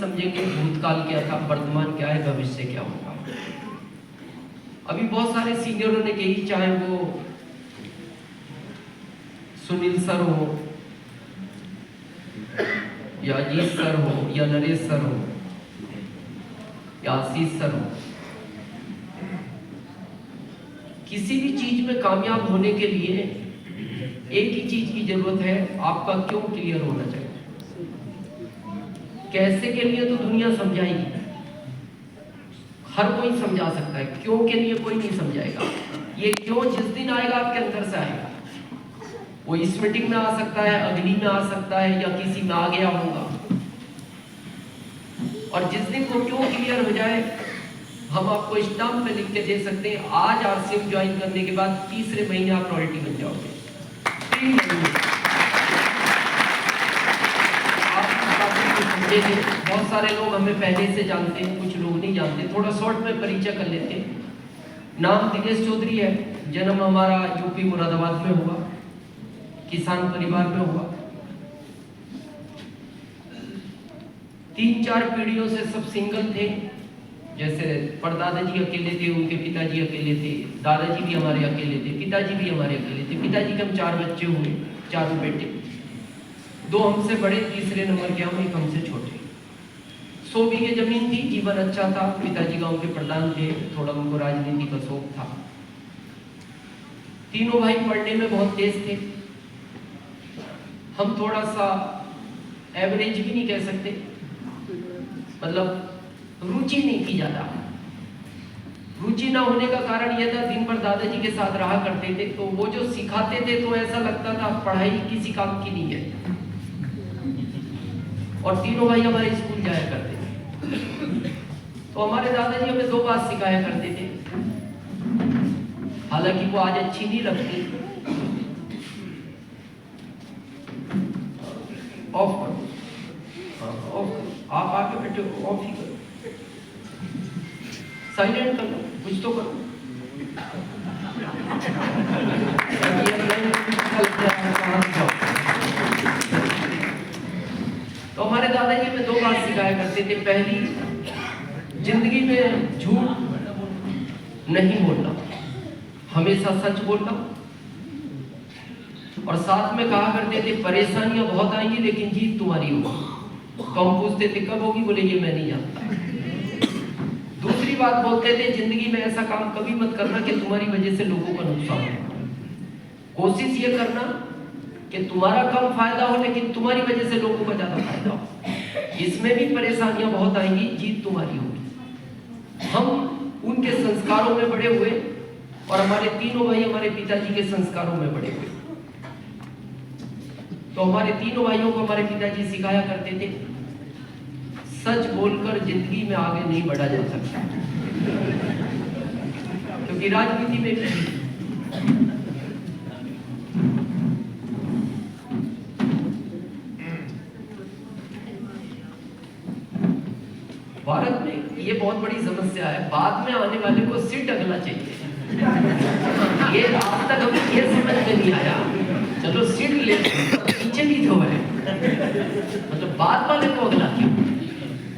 समझेंगे भूतकाल क्या था, वर्तमान क्या है, भविष्य क्या होगा। अभी बहुत सारे सीनियरों ने कही, चाहे वो सुनील सर हो या अजीत सर हो या नरेश सर हो या आशीष सर हो, किसी भी चीज में कामयाब होने के लिए एक ही चीज की जरूरत है, आपका क्यों क्लियर होना चाहिए। कैसे के लिए तो दुनिया समझाएगी, हर कोई समझा सकता है, क्यों के लिए कोई नहीं समझाएगा। ये क्यों जिस दिन आएगा आपके अंदर से आएगा, वो इस मीटिंग में आ सकता है, अगली में आ सकता है, या किसी में आ गया होगा। और जिस दिन वो क्यों क्लियर हो जाए, हम आपको स्टाम्प पे लिख के दे सकते हैं, आज आरसीएम ज्वाइन करने के बाद तीसरे महीने आप रॉयल्टी बन जाओगे। 3 महीने बहुत सारे लोग हमें पहले से जानते हैं, कुछ लोग नहीं जानते। थोड़ा शॉर्ट में परिचय कर लेते हैं। नाम दिनेश चौधरी है, जन्म हमारा यूपी मुरादाबाद में हुआ, किसान परिवार में हुआ। 3-4 पीढ़ियों से सब सिंगल थे। जैसे परदादा जी अकेले थे, उनके पिताजी अकेले थे, दादाजी भी हमारे अकेले थे, पिताजी भी हमारे अकेले थे। पिताजी के हम 4 बच्चे हुए, 4 बेटे, 2 हमसे बड़े, तीसरे नंबर के हम, एक हमसे छोटे। 100 बीघे जमीन थी, जीवन अच्छा था। पिताजी गांव के प्रधान थे, थोड़ा उनको राजनीति का शौक था। तीनों भाई पढ़ने में बहुत तेज थे। हम थोड़ा सा एवरेज भी नहीं कह सकते, मतलब रुचि नहीं थी ज्यादा। रुचि ना होने का कारण यह था, दिन भर दादाजी के साथ रहा करते थे, तो वो जो सिखाते थे तो ऐसा लगता था पढ़ाई किसी काम की नहीं है। और तीनों भाई हमारे स्कूल जाया करते थे, तो हमारे दादाजी हमें 2 बात सिखाया करते थे, हालांकि वो आज अच्छी नहीं लगती। ऑफ करो, ऑफ, आप आके बैठे हो, ऑफ ही करो, साइलेंट कर लो, कुछ तो करो। तो हमारे दादाजी हमें 2 बात सिखाया करते थे। पहली, जिंदगी में झूठ नहीं बोलना, हमेशा सच बोलना। और साथ में कहा करते थे, परेशानियां बहुत आएंगी लेकिन जीत तुम्हारी होगी। तो हम पूछते थे कब होगी, बोले ये मैं नहीं जानता। दूसरी बात बोलते थे, जिंदगी में ऐसा काम कभी मत करना कि तुम्हारी वजह से लोगों का नुकसान हो। कोशिश ये करना कि तुम्हारा कम फायदा हो लेकिन तुम्हारी वजह से लोगों का ज्यादा फायदा हो। इसमें भी परेशानियां बहुत आएंगी, जीत तुम्हारी होगी। हम उनके संस्कारों में बड़े हुए और हमारे तीनों भाई हमारे पिताजी के संस्कारों में बड़े हुए। तो हमारे तीनों भाइयों को हमारे पिताजी सिखाया करते थे, सच बोलकर जिंदगी में आगे नहीं बढ़ा जा सकता, क्योंकि राजनीति में भारत में ये बहुत बड़ी समस्या है, बाद में आने वाले को सीट अगला चाहिए। ये आज तक हमें ये समझ में नहीं आया, चलो सीट ले, पीछे भी तो है, मतलब बाद वाले को अगला क्यों?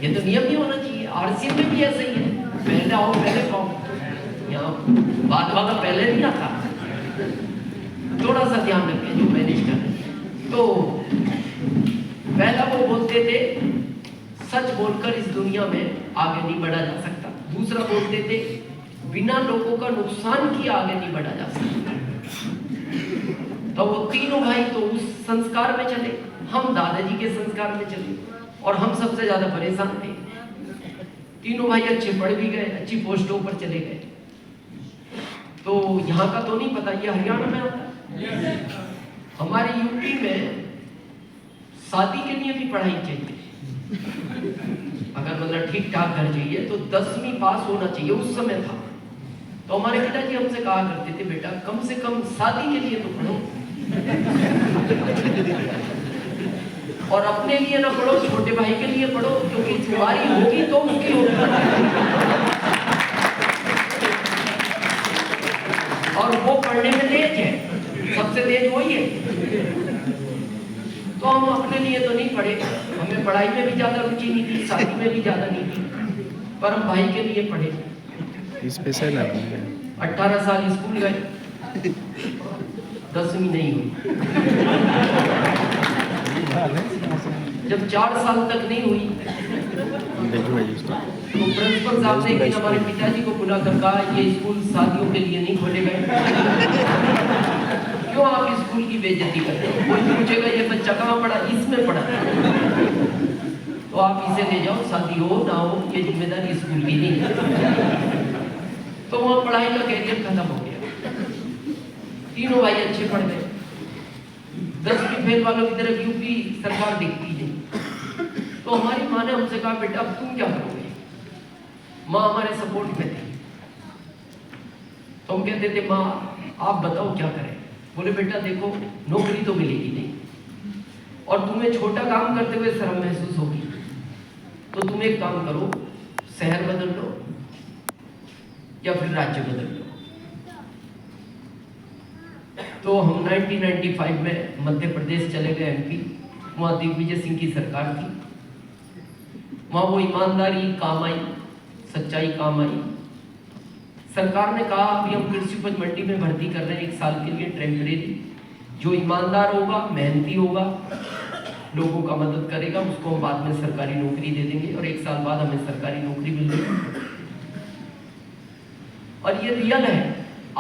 ये तो नियम ही होना चाहिए। आरसीएम में भी ऐसा ही है, पहले आओ पहले पाओ, यहाँ बाद वाला पहले नहीं आता। थोड़ा सा ध्यान रखें जो मैनेज कर रहे हैं। तो पहला वो बोलते थे, सच बोलकर इस दुनिया में आगे नहीं बढ़ा जा सकता। दूसरा बोलते थे, बिना लोगों का नुकसान किए आगे नहीं बढ़ा जा सकता। तो वो तीनों भाई तो उस संस्कार में चले, हम दादाजी के संस्कार में चले, और हम सबसे ज्यादा परेशान थे। तीनों भाई अच्छे पढ़ भी गए, अच्छी पोस्टों पर चले गए। तो यहाँ का तो नहीं पता, ये हरियाणा में आता है। हमारे यूपी में शादी के लिए भी पढ़ाई चाहिए, अगर मतलब ठीक ठाक घर चाहिए तो 10वीं पास होना चाहिए, उस समय था। तो हमारे पिताजी हमसे कहा करते थे, बेटा कम से कम शादी के लिए तो पढ़ो, और अपने लिए ना पढ़ो, छोटे भाई के लिए पढ़ो, क्योंकि तुम्हारी होगी तो उसकी होगी, और वो पढ़ने में तेज है, सबसे तेज वही है। तो हम अपने लिए तो नहीं पढ़े, हमें पढ़ाई में भी ज़्यादा रुचि नहीं थी, शादी में भी ज़्यादा नहीं थी, पर हम भाई के लिए पढ़े। 18 साल स्कूल गए, 10वीं नहीं हुई। जब 4 साल तक नहीं हुई तो प्रिंसिपल साहब ने कि हमारे पिताजी को बुला कर कहा ये स्कूल शादियों के लिए नहीं खोले गए, क्यों आप स्कूल की बेइज्जती करते हो? कोई पूछेगा ये बच्चा कहाँ पढ़ा, इसमें पढ़ा, तो आप इसे ले जाओ, शादी हो ना हो ये जिम्मेदारी स्कूल की नहीं है। तो वहाँ पढ़ाई का कैरियर खत्म हो गया। तीनों भाई अच्छे पढ़ गए, 10वीं फेल वालों की तरफ यूपी सरकार देखती नहीं। तो हमारी माँ ने हमसे कहा बेटा अब तुम क्या करोगे? माँ हमारे सपोर्ट में थी। तो हम कहते थे माँ आप बताओ क्या करें? बोले बेटा देखो नौकरी तो मिलेगी नहीं और तुम्हें छोटा काम करते हुए शर्म महसूस होगी, तो तुम एक काम करो, शहर बदल लो या फिर राज्य बदल लो। तो हम 1995 में मध्य प्रदेश चले गए, MP। वहाँ दिग्विजय सिंह की सरकार थी। वहाँ वो ईमानदारी काम आई, सच्चाई काम आई। सरकार ने कहा अभी हम कृषि उपज मंडी में भर्ती कर रहे हैं 1 साल के लिए टेम्परेरी, जो ईमानदार होगा, मेहनती होगा, लोगों का मदद करेगा, उसको हम बाद में सरकारी नौकरी दे देंगे और 1 साल बाद हमें सरकारी नौकरी मिल जाएगी। और ये रियल है,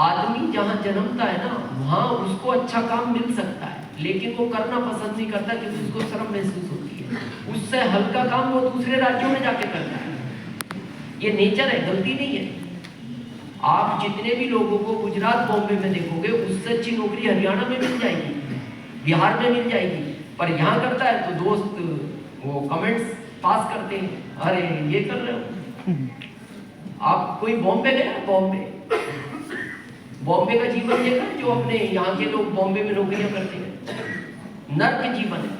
आदमी जहाँ जन्मता है ना वहाँ उसको अच्छा काम मिल सकता है, लेकिन वो करना पसंद नहीं करता क्योंकि उसको शर्म महसूस होती है। उससे हल्का काम वो दूसरे राज्यों में जाके करता है। ये नेचर है, गलती नहीं है। आप जितने भी लोगों को गुजरात बॉम्बे में देखोगे उससे अच्छी नौकरी हरियाणा में मिल जाएगी, बिहार में मिल जाएगी, पर यहाँ करता है तो दोस्त वो कमेंट्स पास करते हैं, अरे ये कर रहे हो। आप कोई बॉम्बे गया? बॉम्बे का जीवन देखा जो अपने यहाँ के लोग बॉम्बे में नौकरियां करते हैं, नर्क जीवन है।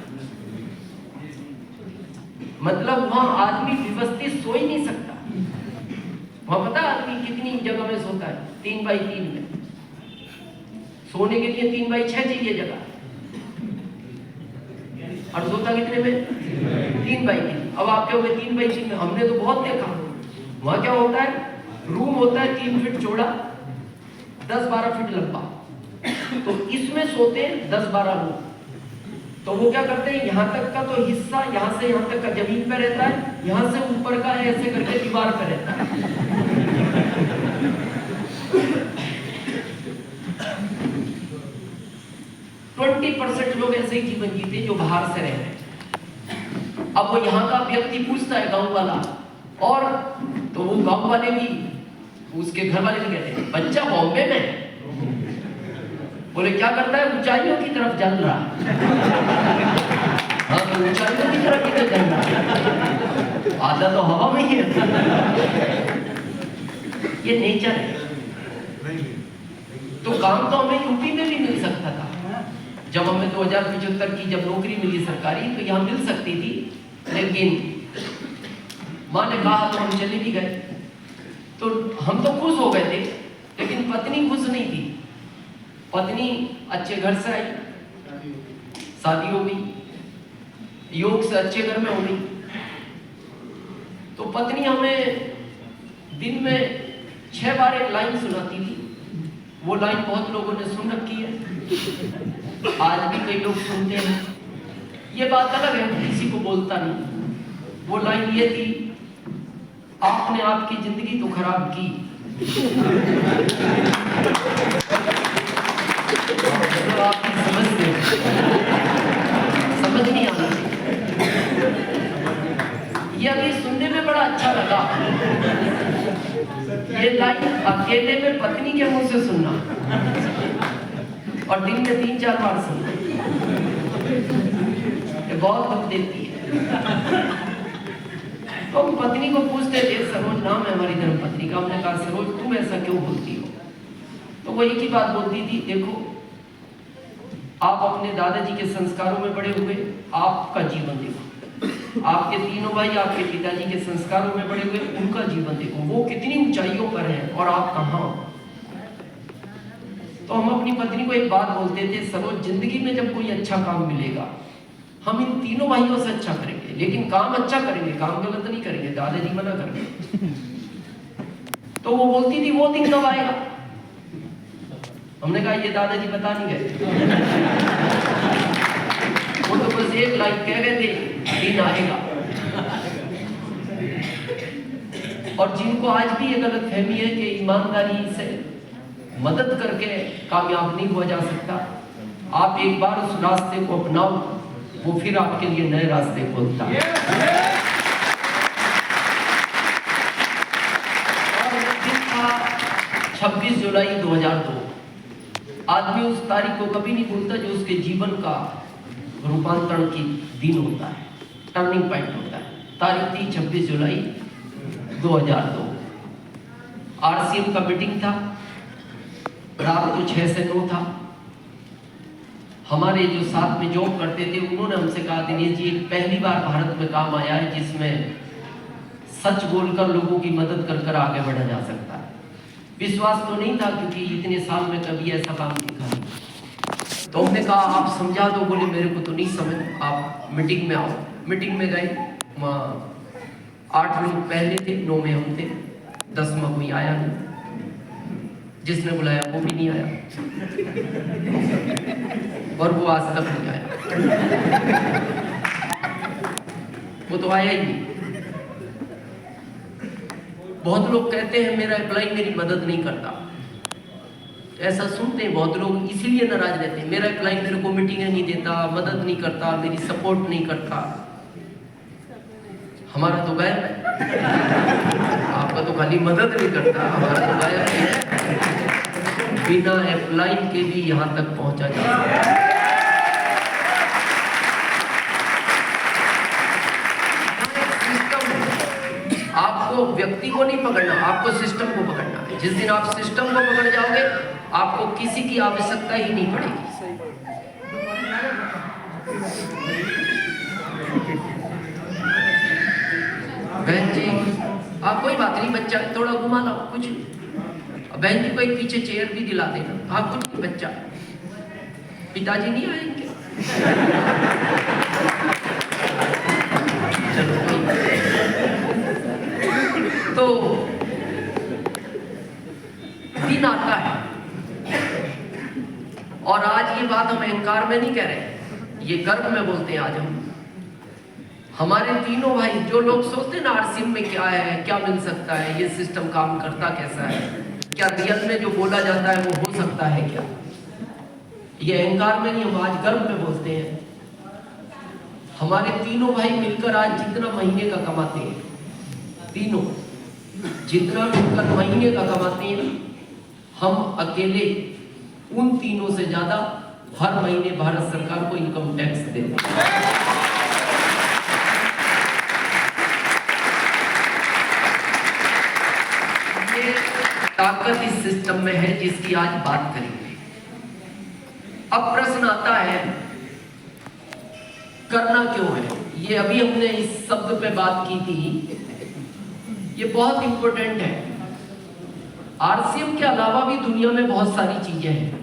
मतलब वहाँ आदमी व्यवस्थित सो ही नहीं सकता। वहाँ पता आदमी कितनी जगह में सोता है? 3x3 में। सोने के लिए 3x6 चाहिए जगह, और सोता कितने में? 3x3। अब आप क्या हो गए 3x3 में? हमने तो बहुत देखा। वहाँ क्या होता है, रूम होता है 3 फीट चौड़ा, 10-12 फीट लंबा, तो इसमें सोते 10-12 लोग। तो वो क्या करते हैं, यहाँ तक का तो हिस्सा यहाँ से यहाँ तक का जमीन पे रहता है, यहाँ से ऊपर का ऐसे करके दीवार पे रहता है। 20% लोग ऐसे ही जीवन जीते जो बाहर से रह रहे हैं। अब वो यहाँ का व्यक्ति पूछता है गांव वाला, और तो वो गांव वाले भी, उसके घर वाले भी कहते हैं बच्चा बॉम्बे में। बोले क्या करता है? ऊंचाइयों की तरफ जल रहा है। हाँ तो ऊंचाइयों की तरफ किधर जल रहा है? आधा तो हवा में ही है। ये नेचर है। तो काम तो हमें यूपी में भी मिल सकता था। जब हमें 2075 की जब नौकरी मिली सरकारी तो यहाँ मिल सकती थी, लेकिन माँ ने कहा तो हम चले भी गए। तो हम तो खुश हो गए थे, लेकिन पत्नी खुश नहीं थी। पत्नी अच्छे घर से आई, शादी हो गई, योग से अच्छे घर में हो गई। तो पत्नी हमें दिन में 6 बार एक लाइन सुनाती थी। वो लाइन बहुत लोगों ने सुन रखी है, आज भी कई लोग सुनते हैं। ये बात अलग है, किसी को बोलता नहीं। वो लाइन ये थी, आपने आपकी जिंदगी तो खराब की, तो आपकी समझ नहीं आना। ये अभी सुनने में बड़ा अच्छा लगा। ये लाइन अकेले में पत्नी के मुंह से सुनना और दिन में 3-4 बार सुनना, ये बहुत दुख देती है। तो हम पत्नी को पूछते थे, सरोज नाम है हमारी धर्मपत्नी का, हमने कहा सरोज तुम ऐसा क्यों बोलती हो? तो वो एक ही बात बोलती थी, देखो आप अपने दादाजी के संस्कारों में बड़े हुए, आपका जीवन देखो। आपके तीनों भाई आपके पिताजी के संस्कारों में बड़े हुए, उनका जीवन देखो, वो कितनी ऊंचाइयों पर है और आप कहाँ हो। तो हम अपनी पत्नी को एक बात बोलते थे, सरोज जिंदगी में जब कोई अच्छा काम मिलेगा हम इन तीनों भाइयों से अच्छा करेंगे, लेकिन काम अच्छा करेंगे, काम गलत नहीं करेंगे। दादाजी मना करेंगे। तो वो बोलती थी वो दिन कब आएगा? हमने कहा ये दादाजी बता नहीं गए, वो तो बस एक लाइन कह गए थे दिन आएगा। और जिनको आज भी ये गलत फहमी है कि ईमानदारी से मदद करके कामयाब नहीं हुआ जा सकता, आप एक बार उस रास्ते को अपनाओ, वो फिर आपके लिए नए रास्ते खोलता है। और दिन था 26 जुलाई 2002। आदमी उस तारीख को कभी नहीं भूलता जो उसके जीवन का रूपांतरण की दिन होता है, टर्निंग पॉइंट होता है। तारीख थी 26 जुलाई 2002। आरसीएम का मीटिंग था, रात को 6 से 9 था। हमारे जो साथ में जॉब करते थे उन्होंने हमसे कहा, दिनेश जी पहली बार भारत में काम आया है जिसमें सच बोलकर लोगों की मदद कर कर आगे बढ़ा जा सकता है। विश्वास तो नहीं था क्योंकि इतने साल में कभी ऐसा काम दिखा नहीं। तो हमने कहा आप समझा दो। बोले मेरे को तो नहीं समझ, आप मीटिंग में आओ। मीटिंग में गए, वहाँ 8 लोग पहले थे, 9 में हम थे, 10वां कोई आया नहीं। जिसने बुलाया वो भी नहीं आया और वो आज तक नहीं आया, वो तो आया ही नहीं। बहुत लोग कहते हैं मेरा एम्प्लॉय मेरी मदद नहीं करता, ऐसा सुनते हैं बहुत लोग, इसीलिए नाराज रहते हैं। मेरा एम्प्लॉय मेरे को मीटिंगें नहीं देता, मदद नहीं करता, मेरी सपोर्ट नहीं करता। हमारा तो गायब है, आपका तो खाली मदद नहीं करता, हमारा तो गायब है। बिना एम्प्लॉय के भी यहाँ तक पहुंचा जा सकता है। आपको व्यक्ति को नहीं पकड़ना, आपको सिस्टम को पकड़ना है। जिस दिन आप सिस्टम को पकड़ जाओगे आपको किसी की आवश्यकता ही नहीं पड़ेगी। बहन जी आप कोई बात नहीं, बच्चा थोड़ा घुमा लो, कुछ बहन जी को एक पीछे चेयर भी दिला देना। आप कुछ बच्चा, पिताजी नहीं आएंगे, चलो तो दिन आता है। और आज ये बात हम अहंकार में नहीं कह रहे, ये गर्व में बोलते हैं। आज हम हमारे तीनों भाई, जो लोग सोचते हैं ना आरसीएम में क्या है, क्या मिल सकता है, ये सिस्टम काम करता कैसा है, क्या रियल में जो बोला जाता है वो हो सकता है क्या, ये अहंकार में नहीं, हम आज गर्व में बोलते हैं। हमारे तीनों भाई मिलकर आज जितना महीने का कमाते हैं, तीनों जितना मिलकर महीने का कमाते हैं, हम अकेले उन तीनों से ज्यादा हर महीने भारत सरकार को इनकम टैक्स देते हैं। ये ताकत इस सिस्टम में है जिसकी आज बात करेंगे। अब प्रश्न आता है करना क्यों है। ये अभी हमने इस शब्द पे बात की थी, ये बहुत इंपॉर्टेंट है। आरसीएम के अलावा भी दुनिया में बहुत सारी चीजें हैं।